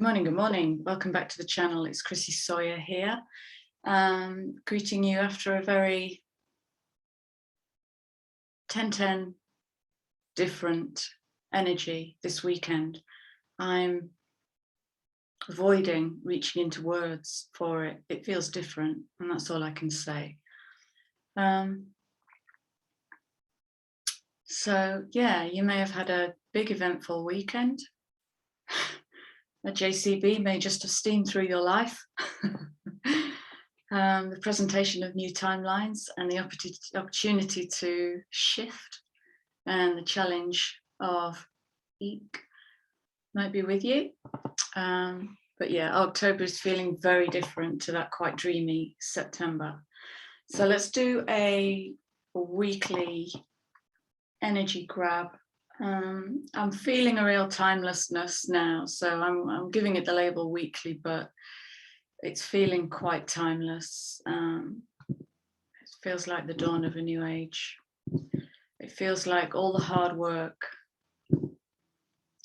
Good morning. Welcome back to the channel. It's Chrissy Sawyer here, greeting you after a very 10-10 different energy this weekend. I'm avoiding reaching into words for it. It feels different, and that's all I can say. So yeah, you may have had a big eventful weekend. A JCB may just have steamed through your life. The presentation of new timelines and the opportunity to shift, and the challenge of eek might be with you. But yeah, October is feeling very different to that quite dreamy September. So let's do a weekly energy grab. I'm feeling a real timelessness now, so I'm giving it the label weekly, but it's feeling quite timeless. It feels like the dawn of a new age. It feels like all the hard work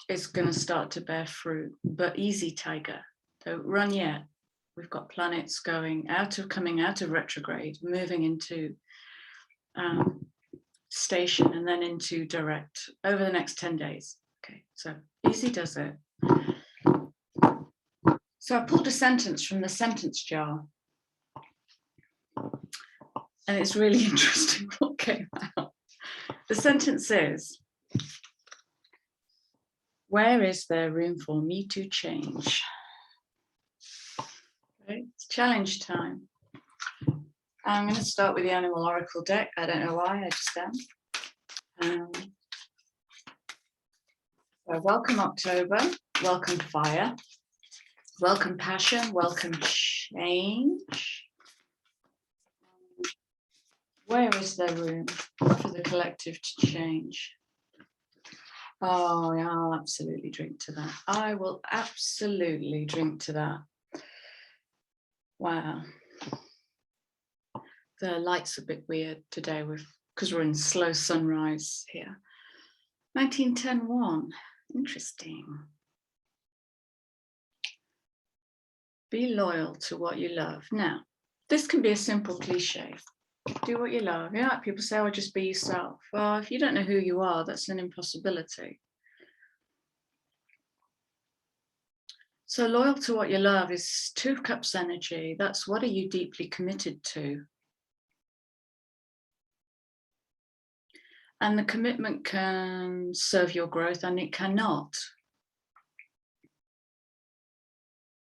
is going to start to bear fruit, but easy, tiger, don't run yet. We've got planets coming out of retrograde, moving into station and then into direct over the next 10 days. Okay, so easy does it. So I pulled a sentence from the sentence jar, and it's really interesting what came out. The sentence is, where is there room for me to change? Okay, it's challenge time. I'm going to start with the Animal Oracle deck. I don't know why, I just am. So welcome October, welcome fire, welcome passion, welcome change. Where is there room for the collective to change? Oh, yeah, I'll absolutely drink to that. I will absolutely drink to that. Wow. The light's a bit weird today because we're in slow sunrise here. 1910-1, interesting. Be loyal to what you love. Now, this can be a simple cliche. Do what you love. You know, like people say, oh, just be yourself. Well, if you don't know who you are, that's an impossibility. So loyal to what you love is 2 cups energy. That's what are you deeply committed to? And the commitment can serve your growth and it cannot.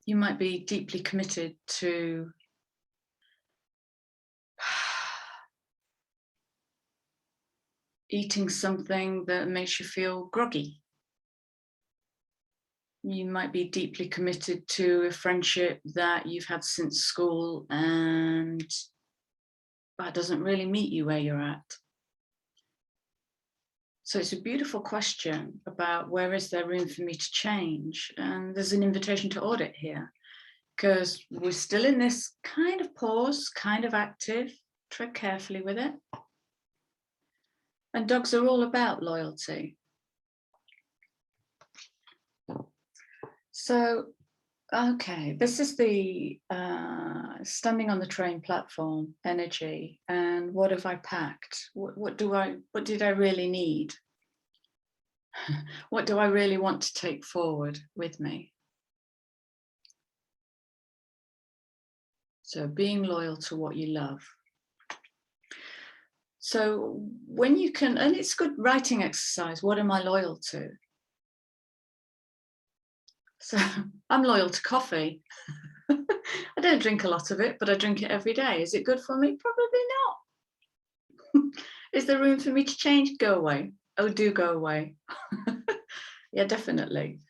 You might be deeply committed to eating something that makes you feel groggy. You might be deeply committed to a friendship that you've had since school and that doesn't really meet you where you're at. So it's a beautiful question about where is there room for me to change? And there's an invitation to audit here because we're still in this kind of pause, kind of active, tread carefully with it. And dogs are all about loyalty. So, okay, this is the standing on the train platform energy. And what have I packed? What did I really need? What do I really want to take forward with me? So being loyal to what you love. So when you can, and it's good writing exercise, what am I loyal to? So I'm loyal to coffee. I don't drink a lot of it, but I drink it every day. Is it good for me? Probably not. Is there room for me to change? Go away. Oh, do go away. Yeah, definitely.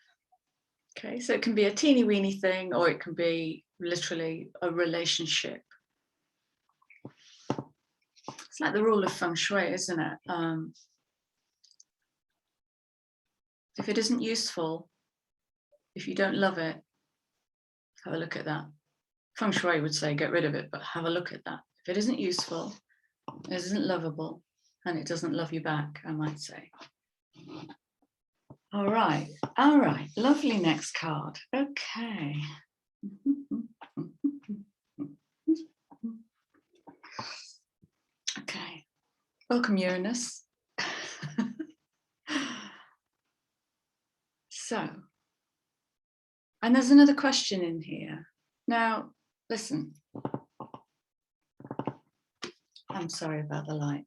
Okay, so it can be a teeny weeny thing, or it can be literally a relationship. It's like the rule of feng shui, isn't it? If it isn't useful, if you don't love it, have a look at that. Feng shui would say get rid of it, but have a look at that. If it isn't useful, it isn't lovable, and it doesn't love you back, I might say. All right. All right, lovely next card. Okay. Okay, welcome Uranus. So, and there's another question in here. Now, listen. I'm sorry about the light.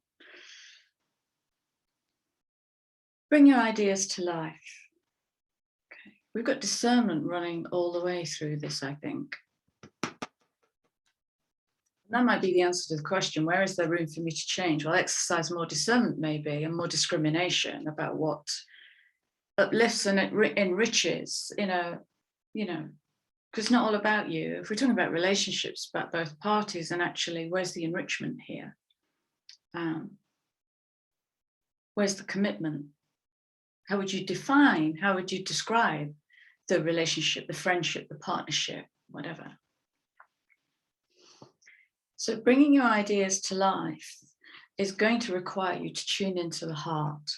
Bring your ideas to life. Okay. We've got discernment running all the way through this, I think. That might be the answer to the question, where is there room for me to change? Well, exercise more discernment maybe, and more discrimination about what uplifts and enriches, because it's not all about you. If we're talking about relationships, about both parties, and actually, where's the enrichment here? Where's the commitment? How would you define, how would you describe the relationship, the friendship, the partnership, whatever? So bringing your ideas to life is going to require you to tune into the heart.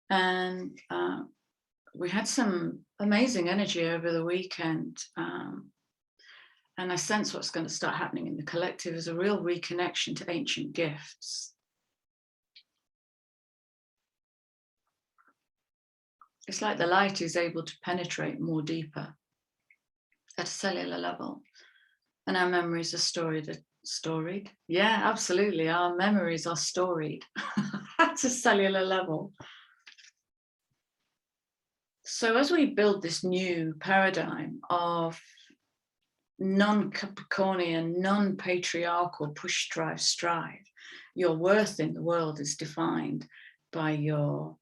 And we had some amazing energy over the weekend. And I sense what's going to start happening in the collective is a real reconnection to ancient gifts. It's like the light is able to penetrate more deeper at a cellular level. And our memories are storied. Yeah, absolutely. Our memories are storied at a cellular level. So as we build this new paradigm of non-Capricornian, non-patriarchal push, drive, strive, your worth in the world is defined by your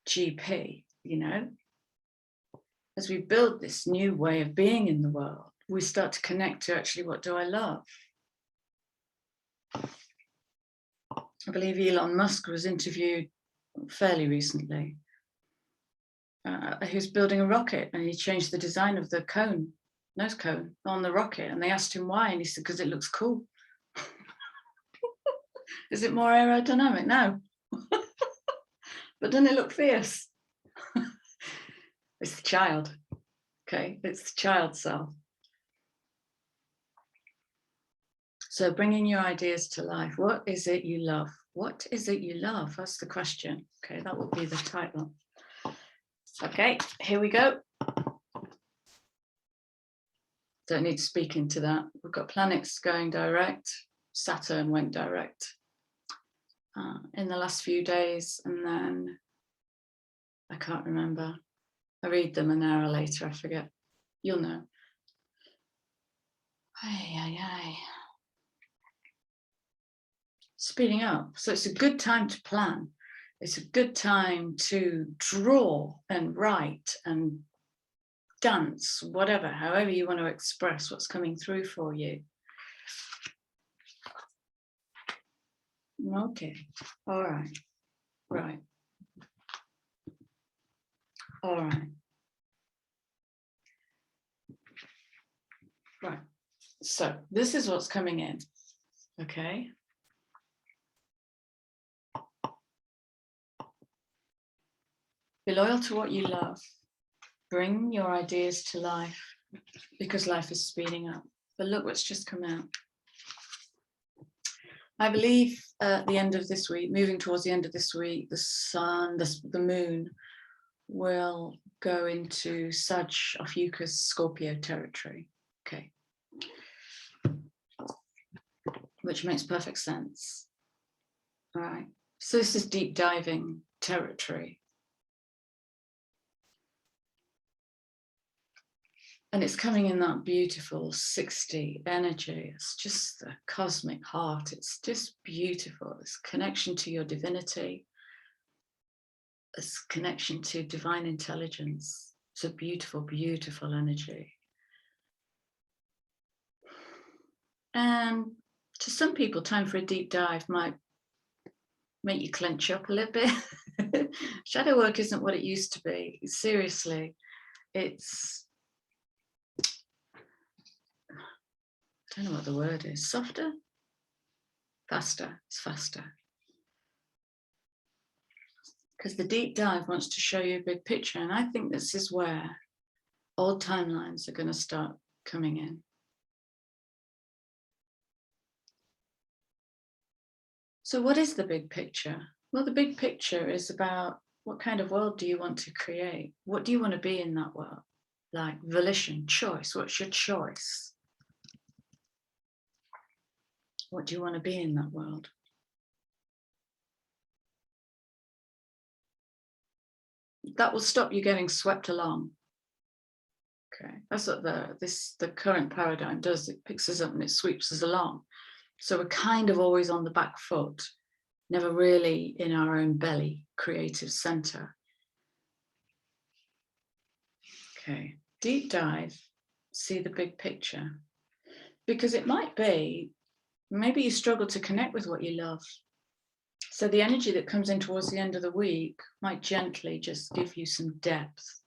GP, As we build this new way of being in the world, we start to connect to actually, what do I love? I believe Elon Musk was interviewed fairly recently. He was building a rocket and he changed the design of the nose cone on the rocket. And they asked him why. And he said, because it looks cool. Is it more aerodynamic? No. But doesn't it look fierce? It's the child. Okay, it's the child self. So bringing your ideas to life. What is it you love? What is it you love? That's the question. Okay, that will be the title. Okay, here we go. Don't need to speak into that. We've got planets going direct. Saturn went direct in the last few days, and then I can't remember. I read them an hour later, I forget. You'll know. Speeding up. So it's a good time to plan. It's a good time to draw and write and dance, whatever, however you want to express what's coming through for you. Okay, all right, right. All right. Right. So this is what's coming in. Okay. Be loyal to what you love. Bring your ideas to life because life is speeding up. But look what's just come out. I believe at the end of this week, moving towards the end of this week, the sun, the moon will go into Sag, Ophiuchus, Scorpio territory. Okay. Which makes perfect sense. All right. So this is deep diving territory. And it's coming in that beautiful 60 energy. It's just the cosmic heart. It's just beautiful. It's connection to your divinity. It's connection to divine intelligence. It's a beautiful, beautiful energy. And to some people, time for a deep dive might make you clench up a little bit. Shadow work isn't what it used to be. Seriously, it's, I don't know what the word is, softer? Faster, it's faster. because the deep dive wants to show you a big picture. And I think this is where old timelines are going to start coming in. So what is the big picture? Well, the big picture is about what kind of world do you want to create? What do you want to be in that world? Like volition, choice. What's your choice? What do you want to be in that world? That will stop you getting swept along. Okay, that's what the current paradigm does. It picks us up and it sweeps us along. So we're kind of always on the back foot, never really in our own belly, creative center. Okay, deep dive, see the big picture. Because it might be, maybe you struggle to connect with what you love. So the energy that comes in towards the end of the week might gently just give you some depth.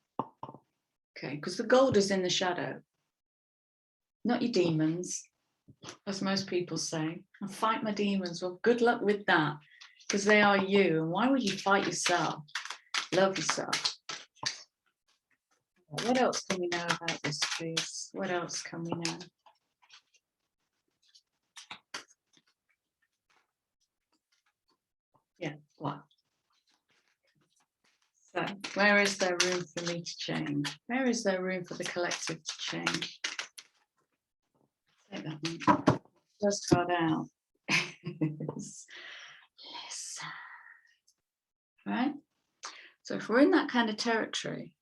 Okay, because the gold is in the shadow, not your demons, as most people say. I fight my demons. Well, good luck with that, because they are you. And why would you fight yourself? Love yourself. What else can we know about this, please? What else can we know? Yeah, what? So, where is there room for me to change? Where is there room for the collective to change? Take that one. Just card out. Listen. Right? So if we're in that kind of territory,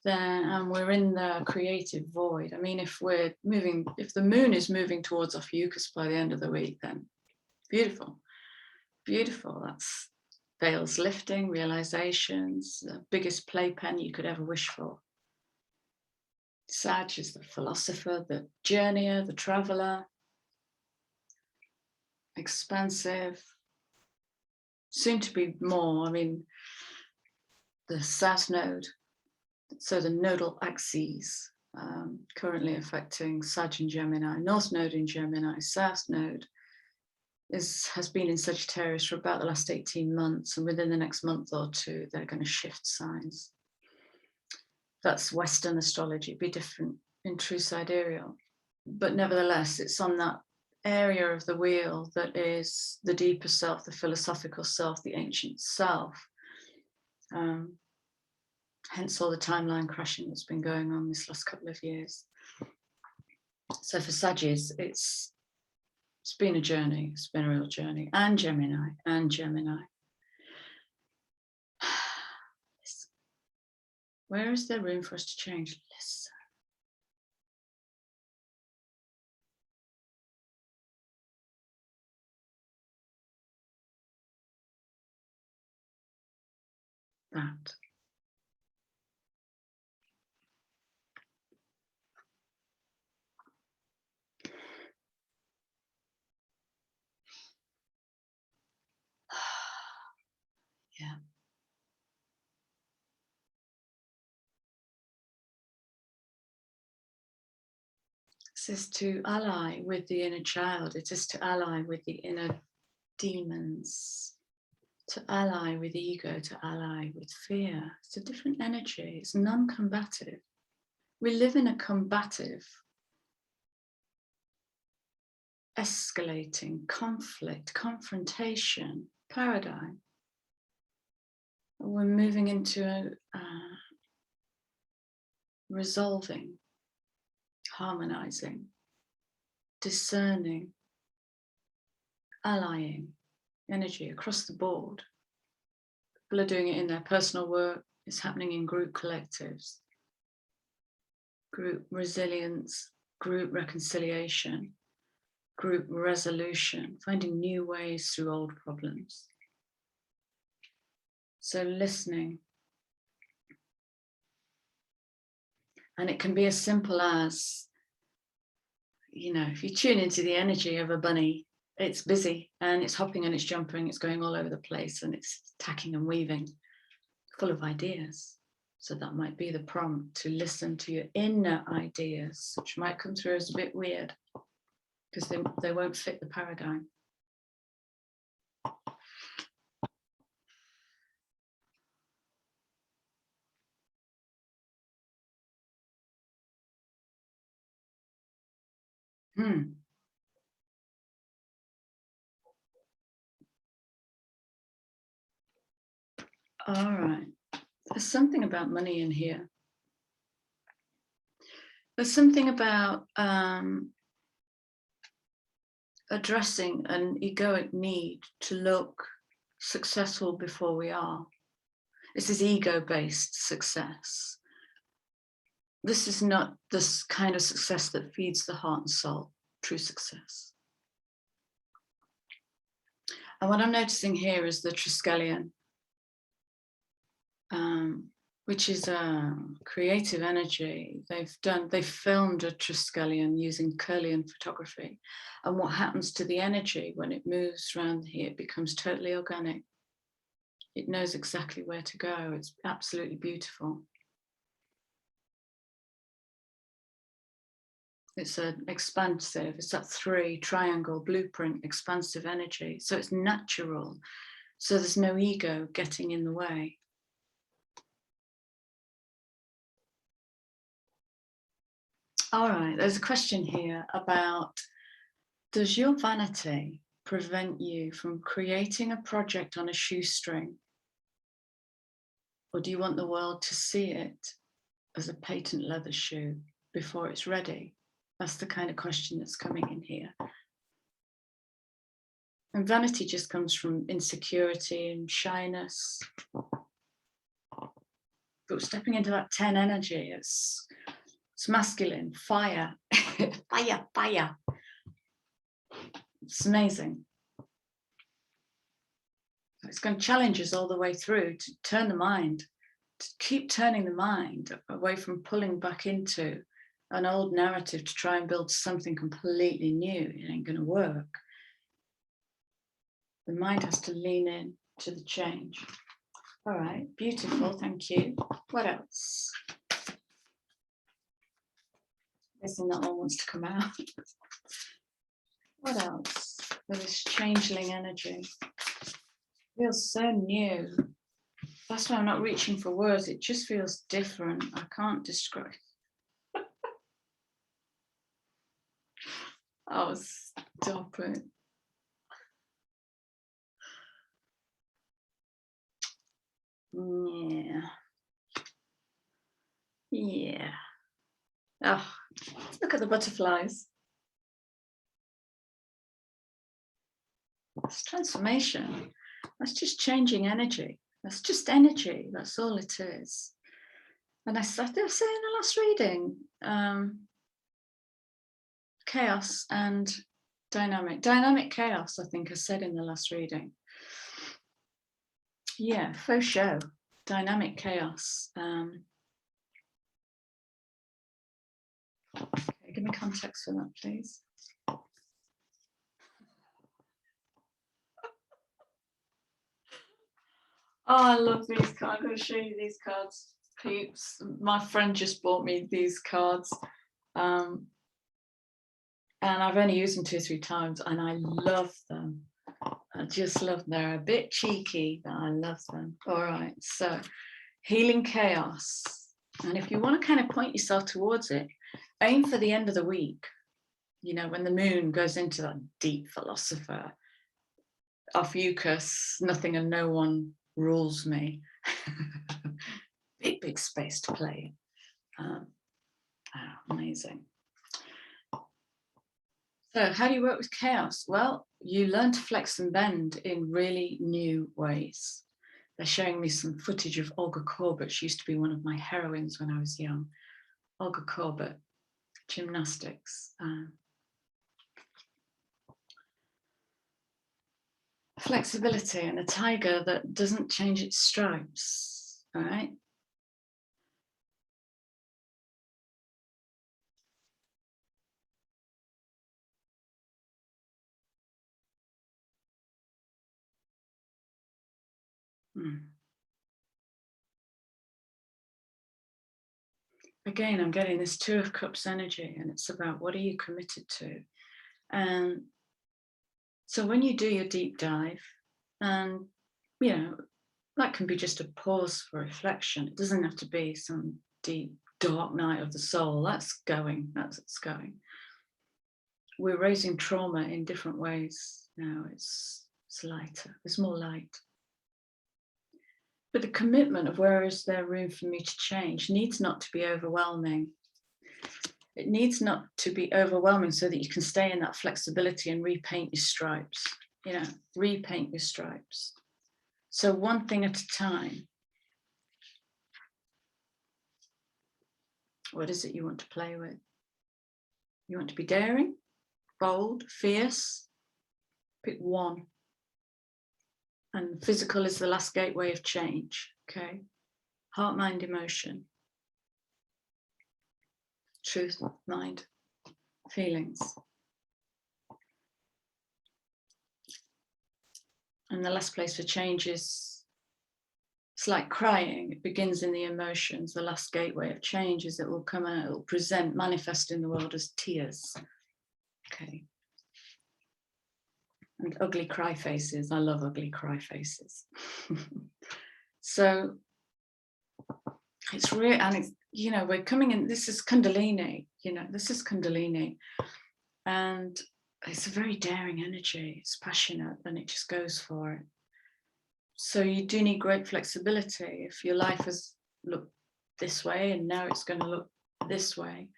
then we're in the creative void. I mean, if the moon is moving towards Ophiuchus by the end of the week, then beautiful, beautiful. That's veils lifting, realizations, the biggest playpen you could ever wish for. Sag is the philosopher, the journeyer, the traveler, expansive, soon to be more. I mean, the South Node, so the nodal axes currently affecting Sag and Gemini, North Node in Gemini, South Node has been in Sagittarius for about the last 18 months, and within the next month or two, they're going to shift signs. That's Western astrology, it'd be different in true sidereal. But nevertheless, it's on that area of the wheel that is the deeper self, the philosophical self, the ancient self. Hence all the timeline crashing that's been going on this last couple of years. So for Sagittarius, it's been a journey, it's been a real journey, and Gemini, and Gemini. Listen. Where is there room for us to change? Listen. That. Yeah. This is to ally with the inner child. It is to ally with the inner demons, to ally with ego, to ally with fear. It's a different energy. It's non-combative. We live in a combative, escalating conflict, confrontation paradigm. We're moving into resolving, harmonizing, discerning, allying energy across the board. People are doing it in their personal work. It's happening in group collectives, group resilience, group reconciliation, group resolution, finding new ways through old problems. So listening. And it can be as simple as, if you tune into the energy of a bunny, it's busy and it's hopping and it's jumping, it's going all over the place and it's tacking and weaving, full of ideas. So that might be the prompt to listen to your inner ideas, which might come through as a bit weird because they won't fit the paradigm. Hmm. All right. There's something about money in here. There's something about addressing an egoic need to look successful before we are. This is ego-based success. This is not this kind of success that feeds the heart and soul, true success. And what I'm noticing here is the Triskelion, which is a creative energy. They've filmed a Triskelion using Curlian photography. And what happens to the energy when it moves around here, it becomes totally organic. It knows exactly where to go. It's absolutely beautiful. It's an expansive, it's that 3 triangle blueprint, expansive energy. So it's natural. So there's no ego getting in the way. All right, there's a question here about, does your vanity prevent you from creating a project on a shoestring? Or do you want the world to see it as a patent leather shoe before it's ready? That's the kind of question that's coming in here. And vanity just comes from insecurity and shyness. But stepping into that 10 energy, it's masculine, fire, fire, fire. It's amazing. It's going to challenge us all the way through to turn the mind, to keep turning the mind away from pulling back into an old narrative to try and build something completely new. It ain't going to work. The mind has to lean in to the change. All right, beautiful, thank you. What else? Guessing that one wants to come out. What else? For this changeling energy. Feels so new. That's why I'm not reaching for words. It just feels different. I can't describe. Oh, stop it. Yeah. Yeah. Oh, look at the butterflies. It's transformation. That's just changing energy. That's just energy. That's all it is. And I started to say in the last reading, chaos and dynamic. Dynamic chaos, I think I said in the last reading. Yeah, faux show. Dynamic chaos. Okay, give me context for that, please. Oh, I love these cards. I'm going to show you these cards, peeps. My friend just bought me these cards. And I've only used them 2 or 3 times, and I love them. I just love them. They're a bit cheeky, but I love them. All right, so healing chaos. And if you want to kind of point yourself towards it, aim for the end of the week. You know, when the moon goes into that deep philosopher, Ophiuchus, nothing and no one rules me. Big space to play. Amazing. So how do you work with chaos? Well, you learn to flex and bend in really new ways. They're showing me some footage of Olga Korbut. She used to be one of my heroines when I was young. Olga Korbut, gymnastics. Flexibility and a tiger that doesn't change its stripes, all right? Again, I'm getting this 2 of Cups energy, and it's about what are you committed to? And so when you do your deep dive, and you know, that can be just a pause for reflection. It doesn't have to be some deep, dark night of the soul. That's going. we're raising trauma in different ways now. It's lighter, there's more light. But the commitment of where is there room for me to change needs not to be overwhelming. It needs not to be overwhelming so that you can stay in that flexibility and repaint your stripes, repaint your stripes. So one thing at a time. What is it you want to play with? You want to be daring, bold, fierce? Pick one. And physical is the last gateway of change, okay? Heart, mind, emotion. Truth, mind, feelings. And the last place for change is, it's like crying. It begins in the emotions. The last gateway of change is it will come out, it will present, manifest in the world as tears. Okay. And ugly cry faces. I love ugly cry faces. So it's real, and it's, we're coming in, this is Kundalini, this is Kundalini. And it's a very daring energy. It's passionate and it just goes for it. So you do need great flexibility. If your life has looked this way and now it's going to look this way,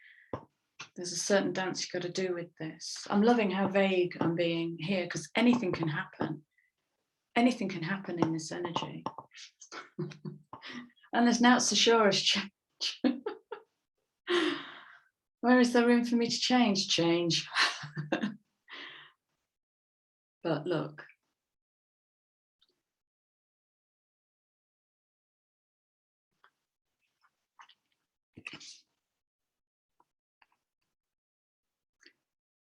there's a certain dance you've got to do with this. I'm loving how vague I'm being here because anything can happen. Anything can happen in this energy. And there's now so sure as change. Where is there room for me to change? Change. But look.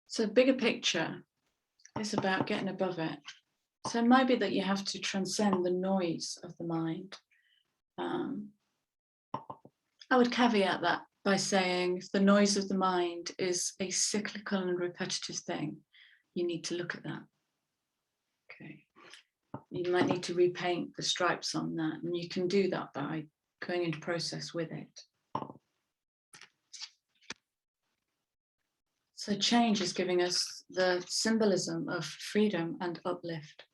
So bigger picture is about getting above it. So it might be that you have to transcend the noise of the mind. I would caveat that by saying if the noise of the mind is a cyclical and repetitive thing, you need to look at that. Okay. You might need to repaint the stripes on that, and you can do that by going into process with it. So change is giving us the symbolism of freedom and uplift.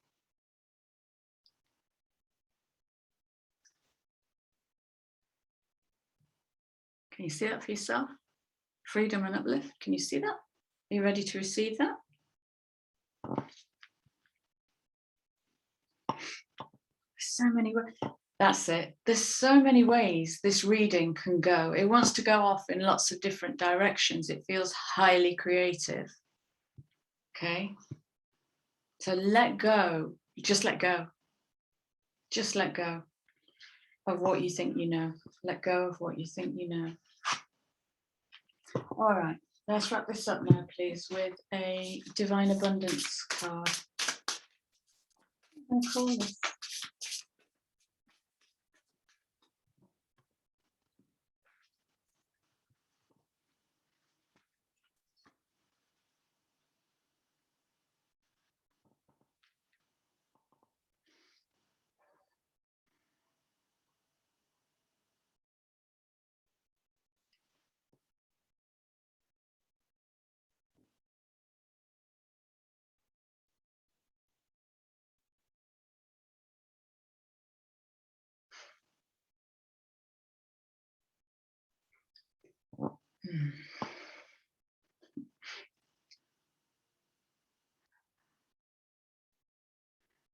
Can you see that for yourself? Freedom and uplift. Can you see that? Are you ready to receive that? So many ways. That's it. There's so many ways this reading can go. It wants to go off in lots of different directions. It feels highly creative. Okay. So let go. Just let go. Just let go of what you think you know. Let go of what you think you know. All right. Let's wrap this up now, please, with a Divine Abundance card. What do I call this?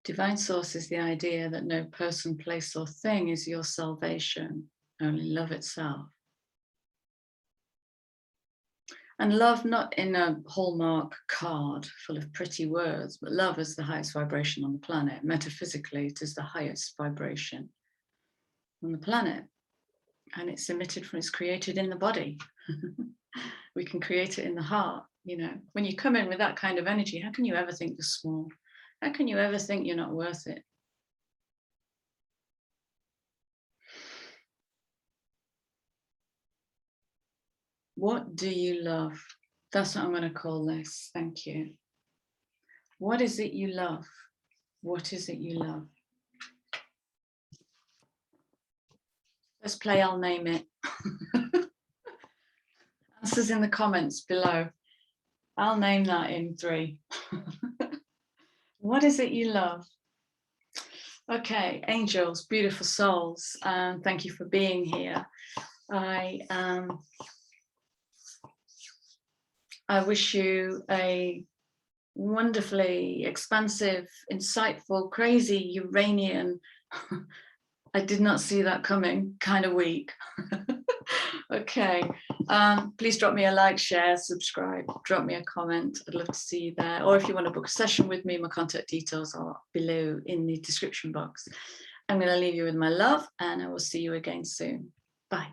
Divine source is the idea that no person, place, or thing is your salvation, only love itself. And love not in a Hallmark card full of pretty words, but love is the highest vibration on the planet. Metaphysically, it is the highest vibration on the planet. And it's emitted from, it's created in the body. We can create it in the heart. When you come in with that kind of energy, how can you ever think you're small? How can you ever think you're not worth it? What do you love? That's what I'm going to call this. Thank you. What is it you love? What is it you love? Let's play I'll Name It. Answers in the comments below. I'll name that in 3. What is it you love? Okay, angels, beautiful souls, thank you for being here. I wish you a wonderfully expansive, insightful, crazy Uranian, I did not see that coming, kind of week. Okay, please drop me a like, share, subscribe, drop me a comment. I'd love to see you there. Or if you want to book a session with me, my contact details are below in the description box. I'm going to leave you with my love, and I will see you again soon. Bye.